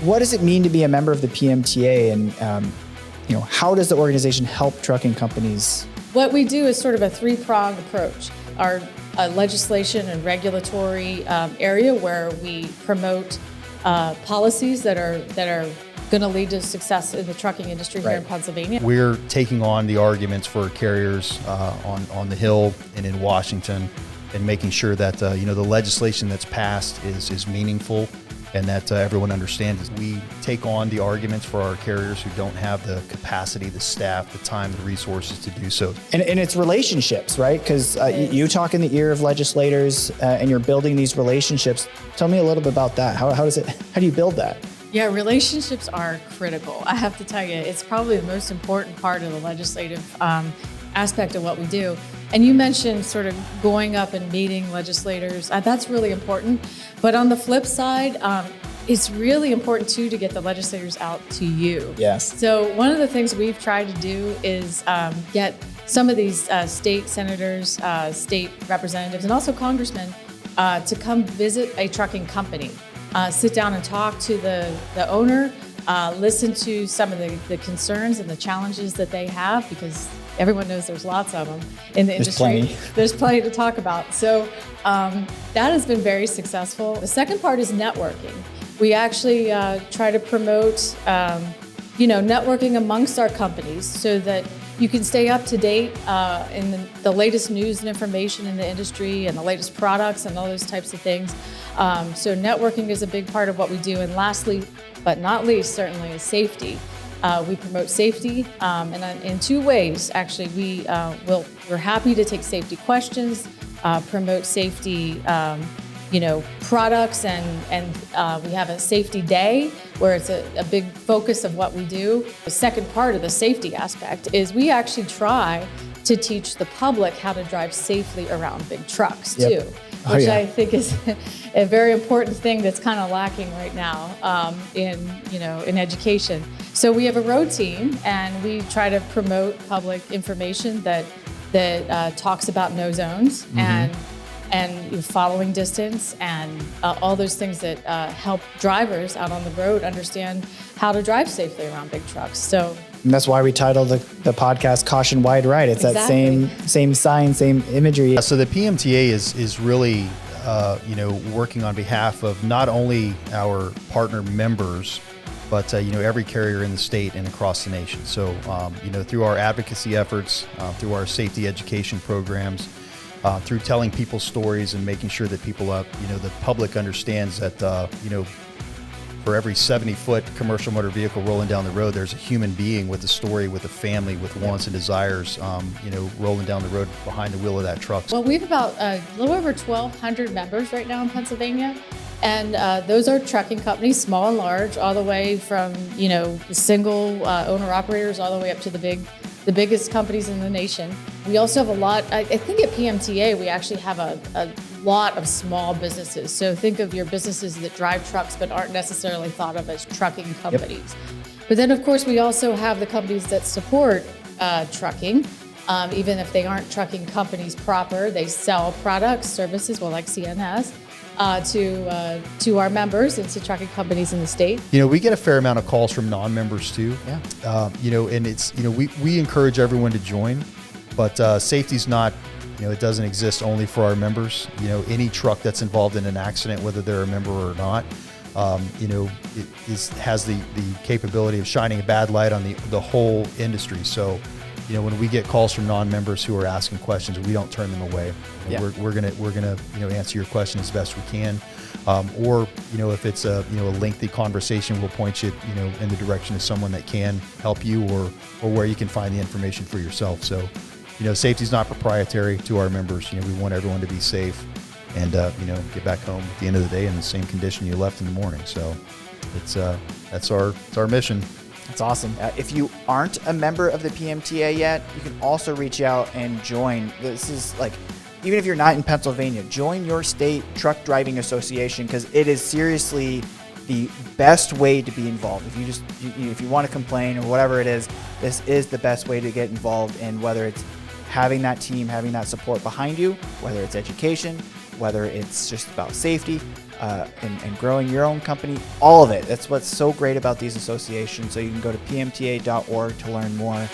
what does it mean to be a member of the PMTA, and how does the organization help trucking companies? What we do is sort of a three-pronged approach. Our legislation and regulatory area, where we promote policies that are going to lead to success in the trucking industry here in Pennsylvania. We're taking on the arguments for carriers on the Hill and in Washington, and making sure that the legislation that's passed is meaningful, and that everyone understands. We take on the arguments for our carriers who don't have the capacity, the staff, the time, the resources to do so. And it's relationships, right? Because you talk in the ear of legislators, and you're building these relationships. Tell me a little bit about that. How do you build that? Yeah, relationships are critical. I have to tell you, it's probably the most important part of the legislative aspect of what we do. And you mentioned sort of going up and meeting legislators. That's really important. But on the flip side, it's really important too to get the legislators out to you. Yes. So one of the things we've tried to do is get some of these state senators, state representatives, and also congressmen to come visit a trucking company. Sit down and talk to the owner, listen to some of the concerns and the challenges that they have, because everyone knows there's lots of them in the industry. There's plenty to talk about. So that has been very successful. The second part is networking. We actually try to promote networking amongst our companies, so that you can stay up to date in the latest news and information in the industry, and the latest products and all those types of things. So networking is a big part of what we do. And lastly, but not least, certainly, is safety. We promote safety in two ways. Actually, we're happy to take safety questions, promote safety products, and we have a safety day where it's a big focus of what we do. The second part of the safety aspect is we actually try to teach the public how to drive safely around big trucks too, which I think is a very important thing that's kind of lacking right now in education. So we have a road team, and we try to promote public information that talks about no zones and following distance, and all those things that help drivers out on the road understand how to drive safely around big trucks. So. And that's why we titled the podcast "Caution Wide Right." It's exactly. that same sign, same imagery. So the PMTA is really working on behalf of not only our partner members, but every carrier in the state and across the nation. So through our advocacy efforts, through our safety education programs, through telling people stories and making sure that people the public understands that for every 70-foot commercial motor vehicle rolling down the road, there's a human being with a story, with a family, with wants and desires, rolling down the road behind the wheel of that truck. Well, we have about a little over 1,200 members right now in Pennsylvania. And those are trucking companies, small and large, all the way from, single owner operators all the way up to the biggest companies in the nation. We also have a lot, I think at PMTA, we actually have a lot of small businesses. So think of your businesses that drive trucks but aren't necessarily thought of as trucking companies. But then, of course, we also have the companies that support trucking. Even if they aren't trucking companies proper, they sell products, services, like CNS, to our members and to trucking companies in the state. We get a fair amount of calls from non-members too. Yeah. And it's we encourage everyone to join, but safety's not. It doesn't exist only for our members. Any truck that's involved in an accident, whether they're a member or not, it has the capability of shining a bad light on the whole industry. So. When we get calls from non-members who are asking questions, we don't turn them away. We're gonna answer your question as best we can, or if it's a lengthy conversation, we'll point you in the direction of someone that can help you, or where you can find the information for yourself. So safety is not proprietary to our members. We want everyone to be safe and get back home at the end of the day in the same condition you left in the morning. So that's our mission. That's awesome. If you aren't a member of the PMTA yet, you can also reach out and join. This is even if you're not in Pennsylvania, join your state truck driving association, because it is seriously the best way to be involved. If you want to complain or whatever it is, this is the best way to get involved in, whether it's having that team, having that support behind you, whether it's education, whether it's just about safety and growing your own company, all of it. That's what's so great about these associations. So you can go to pmta.org to learn more.